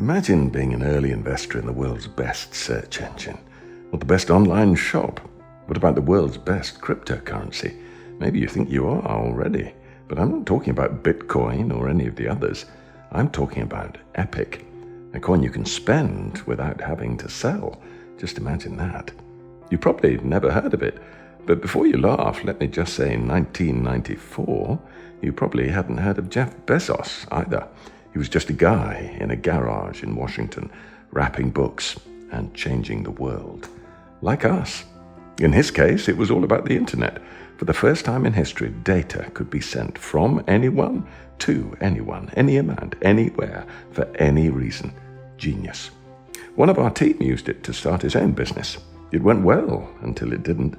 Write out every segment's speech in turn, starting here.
Imagine being an early investor in the world's best search engine, or the best online shop. What about the world's best cryptocurrency? Maybe you think you are already, but I'm not talking about Bitcoin or any of the others. I'm talking about Epic, a coin you can spend without having to sell. Just imagine that. You probably never heard of it, but before you laugh, let me just say in 1994, you probably hadn't heard of Jeff Bezos either. He was just a guy in a garage in Washington, wrapping books and changing the world. Like us. In his case, it was all about the internet. For the first time in history, data could be sent from anyone to anyone, any amount, anywhere, for any reason. Genius. One of our team used it to start his own business. It went well until it didn't.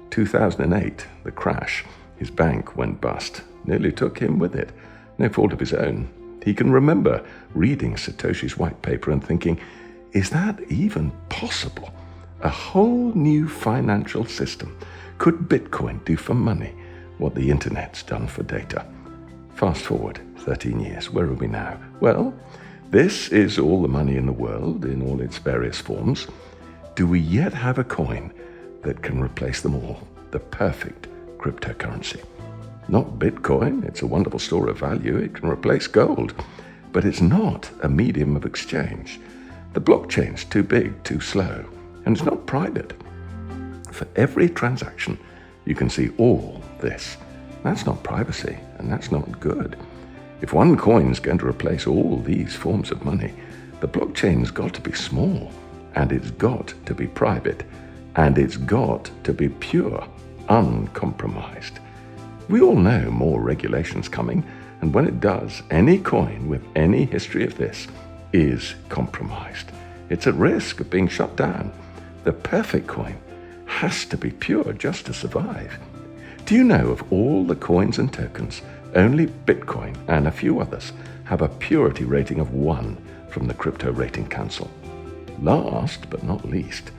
2008, the crash. His bank went bust. Nearly took him with it. No fault of his own. He can remember reading Satoshi's white paper and thinking, is that even possible? A whole new financial system. Could Bitcoin do for money what the internet's done for data? Fast forward 13 years. Where are we now? Well, this is all the money in the world in all its various forms. Do we yet have a coin that can replace them all? The perfect cryptocurrency. Not Bitcoin, it's a wonderful store of value, it can replace gold, but it's not a medium of exchange. The blockchain's too big, too slow, and it's not private. For every transaction, you can see all this. That's not privacy, and that's not good. If one coin's going to replace all these forms of money, the blockchain's got to be small, and it's got to be private, and it's got to be pure, uncompromised. We all know more regulation's coming, and when it does, any coin with any history of this is compromised. It's at risk of being shut down. The perfect coin has to be pure just to survive. Do you know of all the coins and tokens, only Bitcoin and a few others have a purity rating of 1 from the Crypto Rating Council? Last but not least,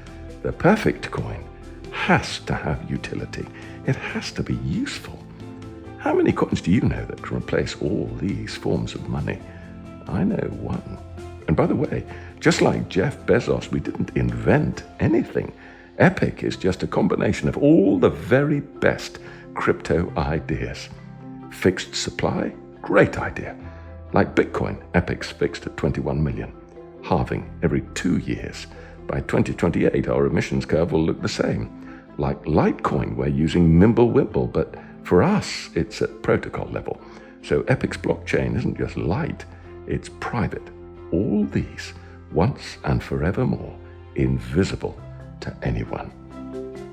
the perfect coin has to have utility. It has to be useful. How many coins do you know that can replace all these forms of money? I know one. And by the way, just like Jeff Bezos, we didn't invent anything. Epic is just a combination of all the very best crypto ideas. Fixed supply? Great idea. Like Bitcoin, Epic's fixed at 21 million, halving every 2 years. By 2028, our emissions curve will look the same. Like Litecoin, we're using Mimblewimble, but for us, it's at protocol level. So Epic's blockchain isn't just light, it's private. All these, once and forevermore, invisible to anyone.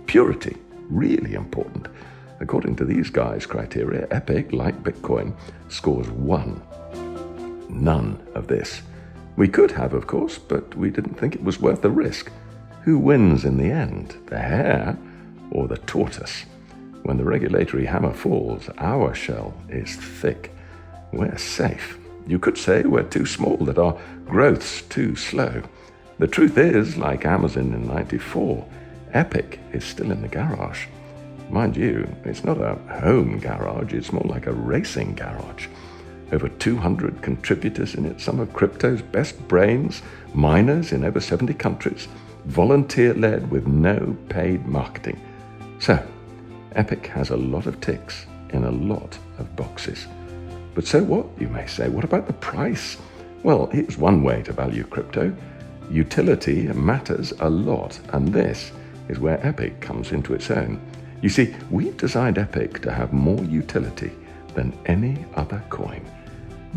Purity, really important. According to these guys' criteria, Epic, like Bitcoin, scores 1. None of this. We could have, of course, but we didn't think it was worth the risk. Who wins in the end, the hare or the tortoise? When the regulatory hammer falls, our shell is thick. We're safe. You could say we're too small, that our growth's too slow. The truth is, like Amazon in '94, Epic is still in the garage. Mind you, it's not a home garage, it's more like a racing garage. Over 200 contributors in it, some of crypto's best brains, miners in over 70 countries, volunteer-led with no paid marketing. So, Epic has a lot of ticks in a lot of boxes. But so what, you may say? What about the price? Well, here's one way to value crypto. Utility matters a lot, and this is where Epic comes into its own. You see, we've designed Epic to have more utility than any other coin.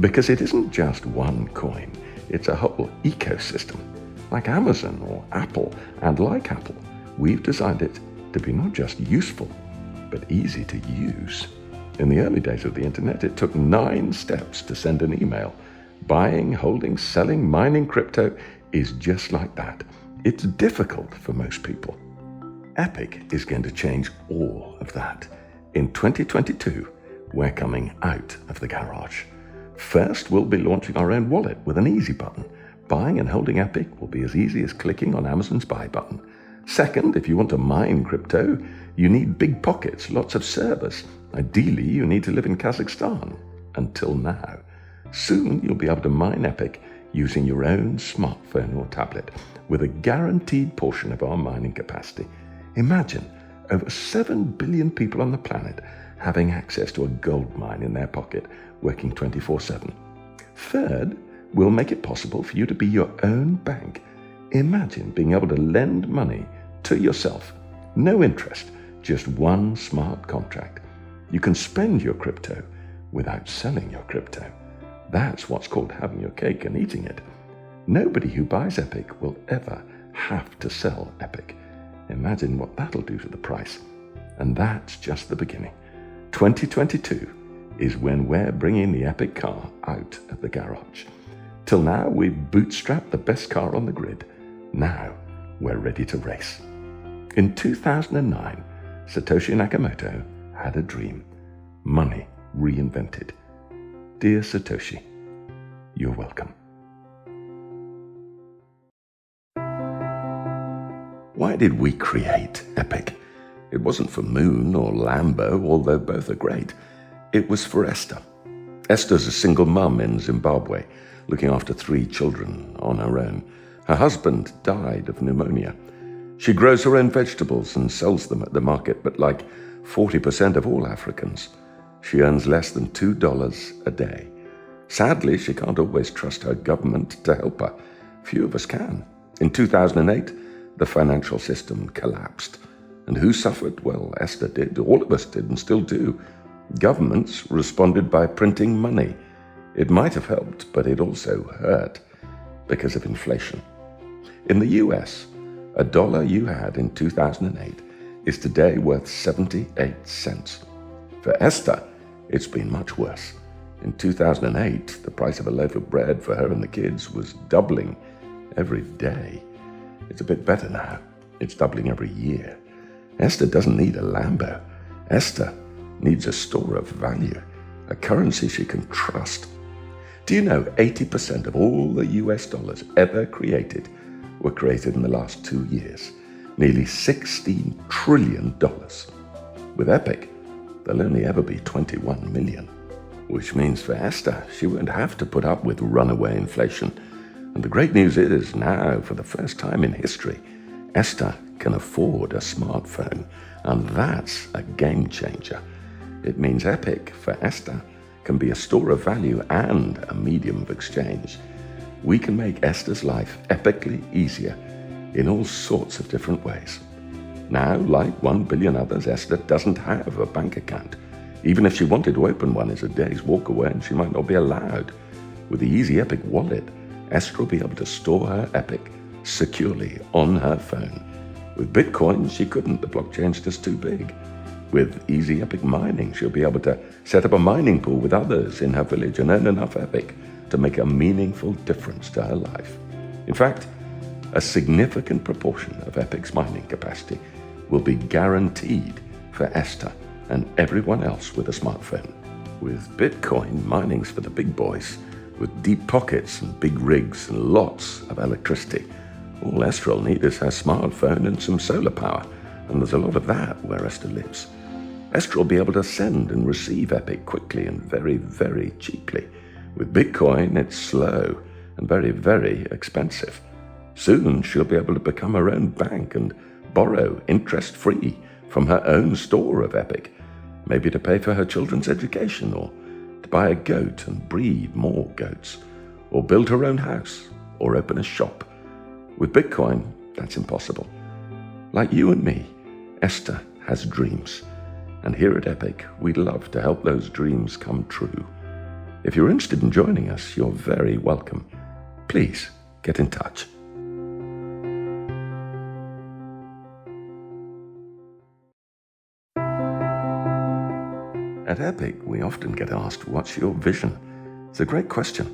Because it isn't just one coin, it's a whole ecosystem. Like Amazon or Apple, and like Apple, we've designed it to be not just useful, but easy to use. In the early days of the internet, it took 9 steps to send an email. Buying, holding, selling, mining crypto is just like that. It's difficult for most people. Epic is going to change all of that. In 2022, we're coming out of the garage. First, we'll be launching our own wallet with an easy button. Buying and holding Epic will be as easy as clicking on Amazon's buy button. Second, if you want to mine crypto, you need big pockets, lots of servers. Ideally, you need to live in Kazakhstan. Until now. Soon, you'll be able to mine Epic using your own smartphone or tablet with a guaranteed portion of our mining capacity. Imagine over 7 billion people on the planet having access to a gold mine in their pocket, working 24/7. Third, we'll make it possible for you to be your own bank. Imagine being able to lend money to yourself. No interest, just one smart contract. You can spend your crypto without selling your crypto. That's what's called having your cake and eating it. Nobody who buys Epic will ever have to sell Epic. Imagine what that'll do to the price. And that's just the beginning. 2022 is when we're bringing the Epic car out of the garage. Till now, we've bootstrapped the best car on the grid. Now, we're ready to race. In 2009, Satoshi Nakamoto had a dream. Money reinvented. Dear Satoshi, you're welcome. Why did we create Epic? It wasn't for Moon or Lambo, although both are great. It was for Esther. Esther's a single mum in Zimbabwe, looking after 3 children on her own. Her husband died of pneumonia. She grows her own vegetables and sells them at the market, but like 40% of all Africans, she earns less than $2 a day. Sadly, she can't always trust her government to help her. Few of us can. In 2008, the financial system collapsed. And who suffered? Well, Esther did. All of us did and still do. Governments responded by printing money. It might have helped, but it also hurt because of inflation. In the US, a dollar you had in 2008 is today worth 78 cents. For Esther, it's been much worse. In 2008, the price of a loaf of bread for her and the kids was doubling every day. It's a bit better now. It's doubling every year. Esther doesn't need a Lambo. Esther needs a store of value, a currency she can trust. Do you know 80% of all the US dollars ever created were created in the last 2 years? Nearly $16 trillion. With Epic, there'll only ever be 21 million. Which means for Esther, she won't have to put up with runaway inflation. And the great news is now, for the first time in history, Esther can afford a smartphone. And that's a game changer. It means Epic, for Esther, can be a store of value and a medium of exchange. We can make Esther's life epically easier in all sorts of different ways. Now, like 1 billion others, Esther doesn't have a bank account. Even if she wanted to open one, it's a day's walk away and she might not be allowed. With the Easy Epic wallet, Esther will be able to store her Epic securely on her phone. With Bitcoin, she couldn't. The blockchain's just too big. With Easy Epic mining, she'll be able to set up a mining pool with others in her village and earn enough Epic to make a meaningful difference to her life. In fact, a significant proportion of Epic's mining capacity will be guaranteed for Esther and everyone else with a smartphone. With Bitcoin, mining's for the big boys, with deep pockets and big rigs and lots of electricity. All Esther will need is her smartphone and some solar power, and there's a lot of that where Esther lives. Esther will be able to send and receive Epic quickly and very, very cheaply. With Bitcoin, it's slow and very, very expensive. Soon, she'll be able to become her own bank and borrow interest-free from her own store of Epic, maybe to pay for her children's education or to buy a goat and breed more goats, or build her own house or open a shop. With Bitcoin, that's impossible. Like you and me, Esther has dreams. And here at Epic, we'd love to help those dreams come true. If you're interested in joining us, you're very welcome. Please get in touch. At Epic, we often get asked, what's your vision? It's a great question.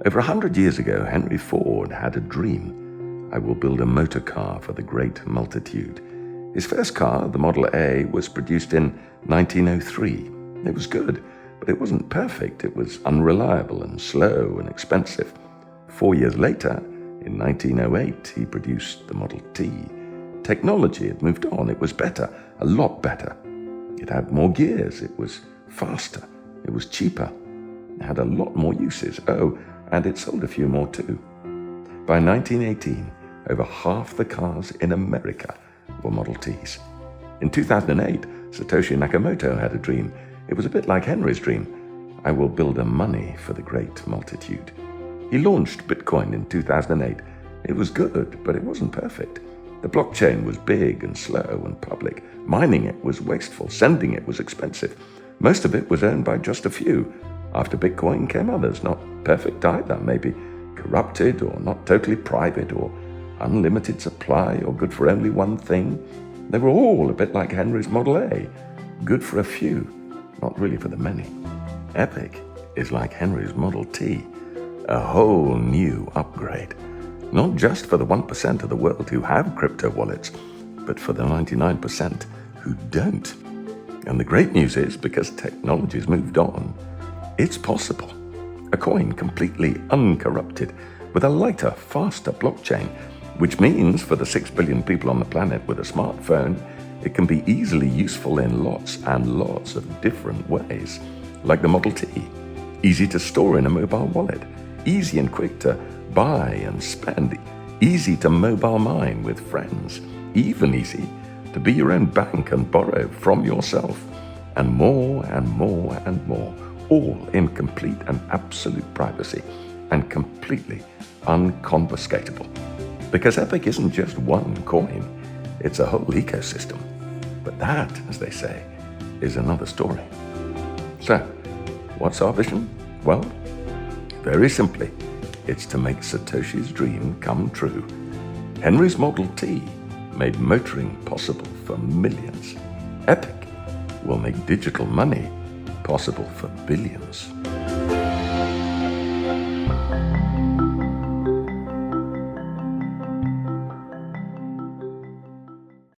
Over 100 years ago, Henry Ford had a dream. I will build a motor car for the great multitude. His first car, the Model A, was produced in 1903. It was good, but it wasn't perfect. It was unreliable and slow and expensive. 4 years later, in 1908, he produced the Model T. Technology had moved on. It was better, a lot better. It had more gears. It was faster. It was cheaper. It had a lot more uses. Oh, and it sold a few more too. By 1918, over half the cars in America were Model Ts. In 2008, Satoshi Nakamoto had a dream. It was a bit like Henry's dream. I will build a money for the great multitude. He launched Bitcoin in 2008. It was good, but it wasn't perfect. The blockchain was big and slow and public. Mining it was wasteful. Sending it was expensive. Most of it was owned by just a few. After Bitcoin came others, not perfect either, maybe corrupted or not totally private or unlimited supply or good for only one thing. They were all a bit like Henry's Model A, good for a few, not really for the many. Epic is like Henry's Model T, a whole new upgrade. Not just for the 1% of the world who have crypto wallets, but for the 99% who don't. And the great news is, because technology's moved on, it's possible. A coin completely uncorrupted with a lighter, faster blockchain, which means for the 6 billion people on the planet with a smartphone, it can be easily useful in lots and lots of different ways. Like the Model T, easy to store in a mobile wallet, easy and quick to buy and spend, easy to mobile mine with friends, even easy to be your own bank and borrow from yourself, and more and more and more, all in complete and absolute privacy and completely unconfiscatable. Because Epic isn't just one coin, it's a whole ecosystem. But that, as they say, is another story. So, what's our vision? Well, very simply, it's to make Satoshi's dream come true. Henry's Model T made motoring possible for millions. Epic will make digital money possible for billions.